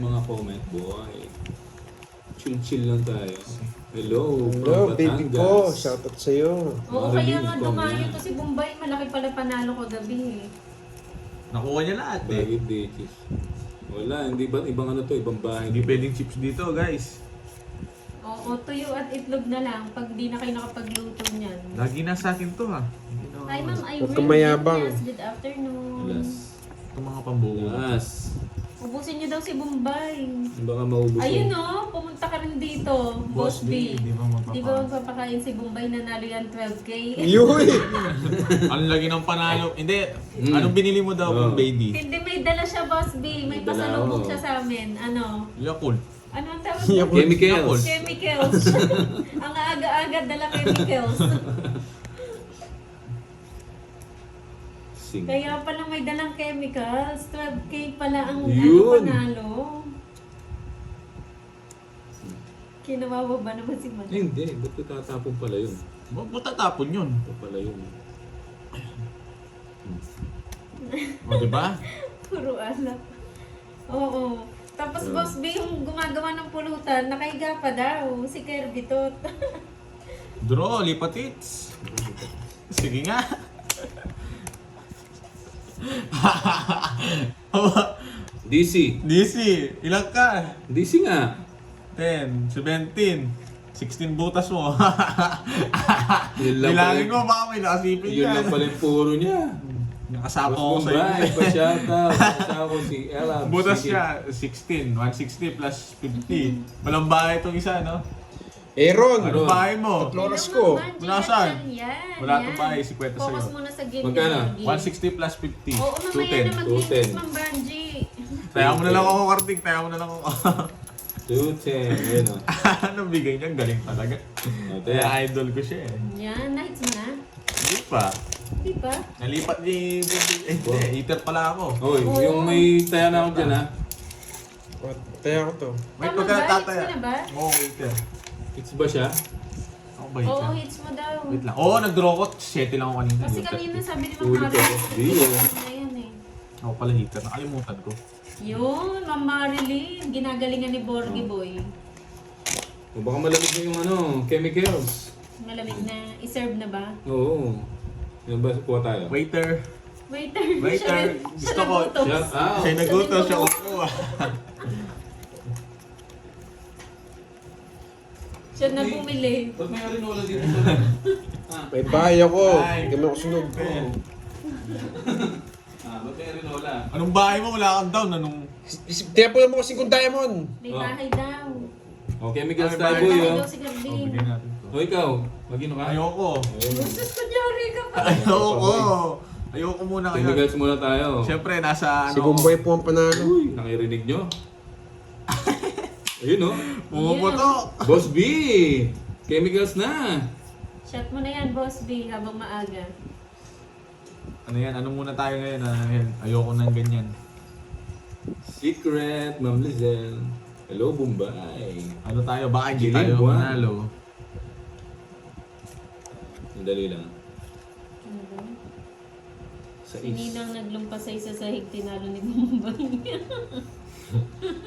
Mga comment boy. Chill lang tayo. Hello, Hello, from baby Batangas. ko. Shoutout sa'yo. Oo, Mga kaya release nga ko, dumayo yan. to si Bombay. Malaki pala panalo ko gabi eh. Nakuha niya lahat eh. Bakit ditches? Wala, hindi ba ibang ano to, ibang bahay. Hindi pwedeng chips dito, guys. Oo, tuyo at itlog na lang pag di na kayo nakapagluto niyan. Lagi na sa akin to ha. Hi ma'am, Huwag kang mayabang. Yes, good afternoon. Alas. Itong mga pambuo. Alas. Ubusin niyo daw si Bombay. Baka maubos Ayun yun. oh, pumunta ka rin dito, Boss B. Di ba Di ba magpapakain? magpapakain si Bombay, nanalo yan 12K? Yuy! Ang lagi ng panalo. Hindi, anong binili mo daw kung baby? Hindi, may dala siya, Boss B. May May dala, pasalubong oh. siya sa amin. Ano? Yakult. Ano ang tawag Yakult. niya? Chemicals. Chemicals. Ang aga-aga dala chemicals. Sing. Kaya pala may dalang chemicals. 12K pala ang Yun. panalo. Kinawawa ba naman si Madam? Hindi, ba't ko tatapon pala yun? Ba't tatapon yun? Ito pala yun. O diba? Puro alak. Oo. Tapos Boss B, yung gumagawa ng pulutan, nakahiga pa daw. Si Kirby Tot. Draw, lipatits. Sige nga. DC. DC, ilang ka? DC nga. 10, 17, 16 butas mo. Yun lang Bilangin pala- mo, baka may nakasipin Yun lang pala yung puro niya. Nakasama ko Boss sa Bombay, iyo. pa-shoutout. Kasama ko si Ella. Butas Sige. siya, 16, 160 plus 50. Walang bahay itong isa, no? Aaron! Anong bahay mo? Tatlong oras ko. Wala saan? Yan, Wala yan. itong bahay, si Kweta Focus sa'yo. muna sa game. Magkano? ni Borgie. 160 plus 50. Oo, mamaya na 210. maglinis, 210. Ma'am Brangie. Taya mo na lang ako, Kartik. Taya mo na lang ako. 210. Ayun o. Anong bigay niya? Galing talaga. Kaya idol ko siya eh. Yan, nights mo na. Hindi pa. Di ba? Nalipat ni Wow. eater pala ako. Hoy, yung may taya na ako dyan ha. Taya ko to. May Tama pagka ba? tataya. Hits ka na ba? Oo, eater. Hits ba siya? Ako ba Oo, eater? hits mo daw. Wait lang. Oo, nag-draw ko. 7 lang ako kanina. Kasi kanina sabi ni Ma'am Ulit Marilyn. ako. Di yun. Ayan eh. Ako pala heater. Nakalimutan ko. Yun, Ma'am Marilyn. Ginagalingan ni Borgie Boy. O baka malamig na yung ano, chemicals. Malamig na. I-serve na ba? Oo. Yan ba, kuha tayo? Waiter. Waiter. Waiter. Siya Gusto ko. nagutom. Shout out. Siya naguto, siya kukuha. Siya na bumili. Ba't may arinola dito? May bahay ako. Ay. Hindi mo ako sunog. Ba't may arinola? Anong bahay mo? Wala kang down. Anong... Tiyan po lang mo kasing kung diamond. May Oh. bahay daw. O, chemicals Ay, tayo May boy bahay oh. daw si Garding. Bigyan natin to. O ikaw, magino ka? Ayoko. Gusto ko nyari ka pa. Ayoko. Ayoko muna ngayon. Chemicals muna tayo. Siyempre, nasa ano... Si Bombay po ang panalo. Uy, nakirinig nyo? Ayun oh. Pumuputo. Boss B! Chemicals na! Shot mo na yan, Boss B, habang maaga. Ano yan? Ano muna tayo ngayon? Ayoko nang ganyan. Secret, Ma'am Lizelle. Hello, Bombay. Ano tayo? Baka hindi Giling tayo buwan. manalo. Madali lang. Sa Si Ninang naglumpas sa isa sa tinalo ni Bombay.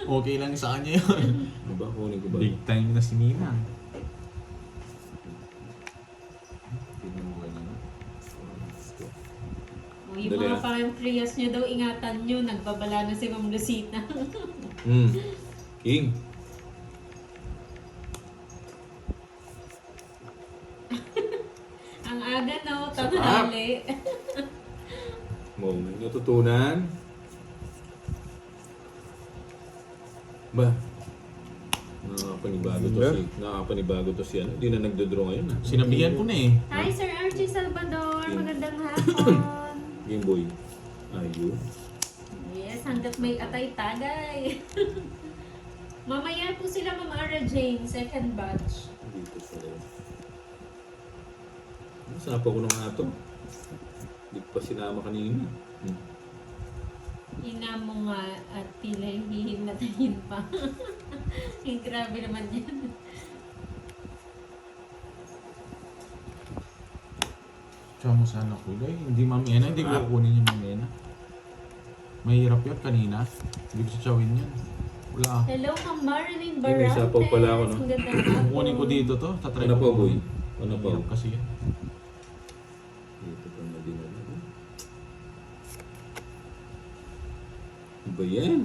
Okay lang sa kanya yun. Ano ba? Kunin ko ba? Big time na si Nina. Tingnan mo kanina. O, yung Dali, mga ah. parang priyas niyo daw, ingatan niyo, nagbabala na si Ma'am Lucita. King. Ang aga no, tanghali. Mo, may natutunan. Ba? Nakakapanibago to si ano. Hindi na nagdodraw ngayon ha. Sinabihan ko na eh. Hi, Sir Archie Salvador. Magandang hapon. Game Boy. Ayun. Yes, hanggat may atay-tagay. Mamaya po sila, Ma'am Ara Jane, second batch. Dito pala yun. Sarap ako ng ato. Hindi ko pa sinama kanina. Ina mo nga at tila hihimatayin pa. Yung grabe naman yan. Tsaka mo sana kulay. Hindi mamena. Hindi ko kukunin yung mamena. Mahirap yun kanina. Hindi ko sa chawin yan. Wala. Hello, Ma'am Marilyn May Barantes. sapaw pala ako, no? Ang ganda na Kukunin ko dito to. Tatry Ano ko. po, boy? Ano po? Hirap kasi yan. Dito pa na din ako. Ano ba yan?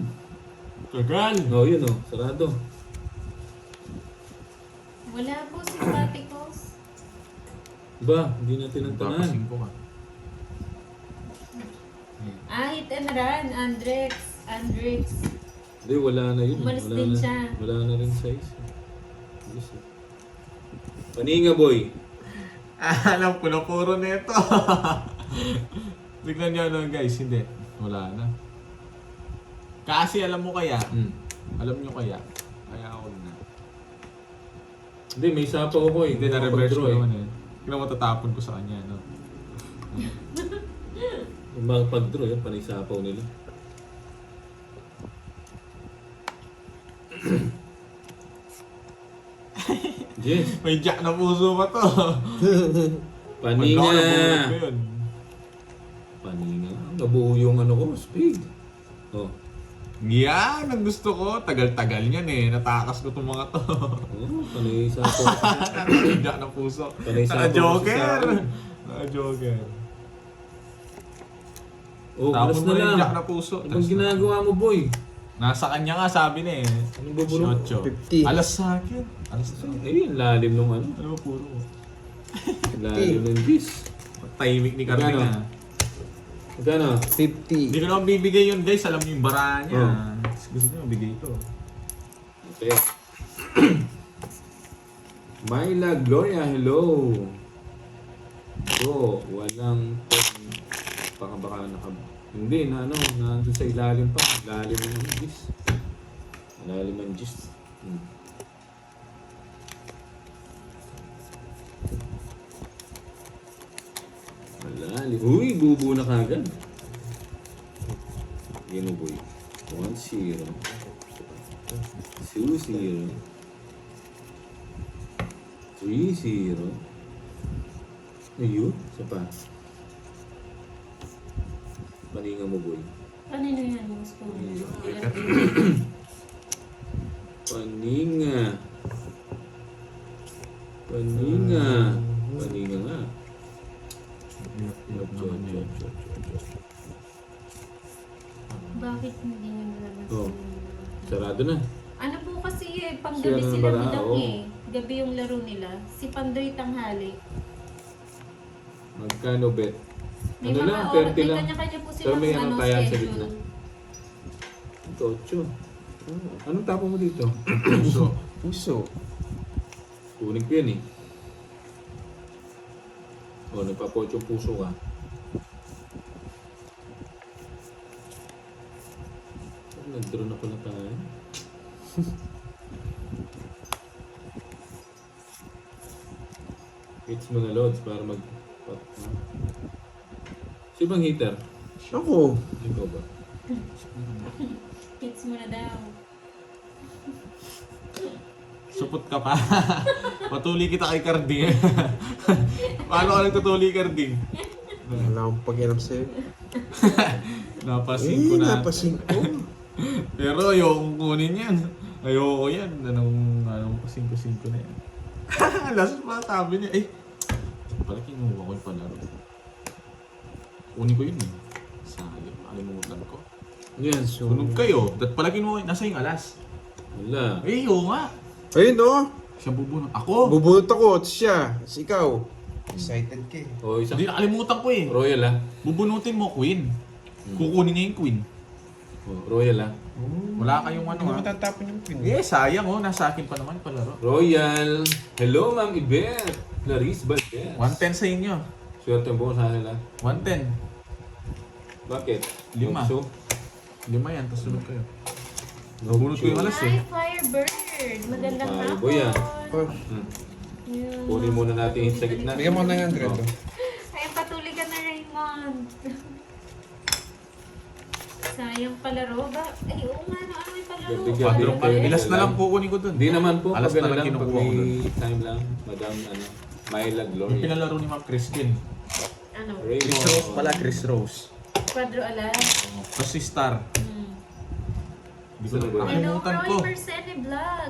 Kagal! Oh, yun oh. Sarado. Wala po simpaticos. Ba, hindi natin nagtanan. Papasin ko ka. Ah, hit and run. Andrex. Hindi, wala na yun. Umalis Wala din na. siya. Wala na rin size. Yes, eh. Paninga, boy. Alam ko na puro nito. Tignan nyo ano guys, hindi. Wala na. Kasi alam mo kaya, alam nyo kaya ako na. Hindi, may sapaw ko eh. Hindi, na-reverse ko Pag-draw naman eh. Tignan mo tatapon ko sa kanya, no? Yung mga pag-draw, yun, panay sapaw nila. Yes. May jack na puso pa to. Paninga. Pagka ko yun. Paninga. Nabuo yung ano ko, speed. Oh. Yan, ang gusto ko. Tagal-tagal yan eh. Natakas ko itong mga to. Oh, panay sapaw. May jack na puso. Panay sapaw Naka-joker. sa akin. Naka-joker. Oh, Tapos alas mo na na yung lang. jack na puso. Anong ginagawa mo, boy? Nasa kanya nga sabi na eh. Anong bubulong? 18. 50. Alas sa akin. Alas sa akin. Eh, lalim nung ano. Ano ba puro? Lalim ng dis. Timing ni Carding Magkano? ah. Magkano? 50. Hindi ko naman bibigay yun guys. Alam niyo yung bara niya. Oh. Gusto niyo bigay ito. Okay. Myla Gloria, hello. So, walang baka hindi na ano, nandun sa ilalim pa. Ilalim ng gis. Ilalim ng gis. Malalim. Uy, bubu na kagad. Yan o boy. 1-0. 2-0. 3-0. Ayun, isa pa. Paninga mo, boy. Kanino yan yung spoon? Paninga. Paninga. Paninga nga. Bakit hindi nyo nalabas Oh. yung... Sarado na. Ano po kasi eh, pang Siya gabi na sila bara, bilang oo. eh. Gabi yung laro nila. Si Pandoy tanghali. Magkano bet? May Ano mga lang, oras, 30 may lang. kanya-kanya po Pero silang may ano kaya sa schedule. gitna. Ito, 8. Anong tapo mo dito? Puso. Puso. Kunin ko yan eh. O, nagpapot yung puso ka. Nag-draw na pala tayo. Hits mo na loads para mag... Si bang hitter? Ako. Ikaw ba? Hits mo na daw. Supot ka pa. Patuli kita kay Carding. Paano ka nagtutuli Carding? Wala akong pakialam sa'yo. Napasin ko na. Napasin ko. Pero ayokong kunin yan. Ayoko yan. Anong pasingko-singko na yan. Last pa sabi niya, pala kinuha ko yung palaro. Kunin ko yun eh. Sayang, nakalimutan ko. Yan, Sunog kayo. Dat pala kinuha, nasa yung alas. Wala. Oo nga. Ayun oh. Siya bubunot. Ako! Bubunot ako. At siya. At ikaw. Excited ka eh. O, isang Hindi nakalimutan ko eh. Royal ah. Bubunutin mo, Queen. Kukunin niya yung Queen. O, Royal ah. Wala kayong ano Hindi ha. matatapon yung pin. Eh, sayang oh. Nasa akin pa naman palaro. Royal. Hello, Ma'am Ibet. Clarice Valdez. 110 sa inyo. Swerte mo sa kanila. 110. Bakit? 5. So, 5 yan, tapos sunod kayo. Nabunot ko yung alas Hi, eh. Firebird! Magandang Ay, hapon! boy, ah. Oh, Yun. kunin muna natin yung sa gitna. bigyan mo 900 Oh. oh. Ay, patuloy ka na, Raymond. Sayang palaro ba? Ay, oo nga, ano yung palaro? Gabi-gabi. Quadro pa. Gabi-gabi. Ilas na lang kukunin ko dun. Hindi naman po. Alas pag na ano lang pag kinukuha ko dun. may time lang. Madam, ano, Myla Yung Gloria. pinalaro ni Ma'am Christine. Ano? Raymond. Chris Rose. Quadro alas. Quadro alas. Tapos si Star. Hindi ko Saan ba? Hello, nakalimutan ko. Roy Mercene Vlog.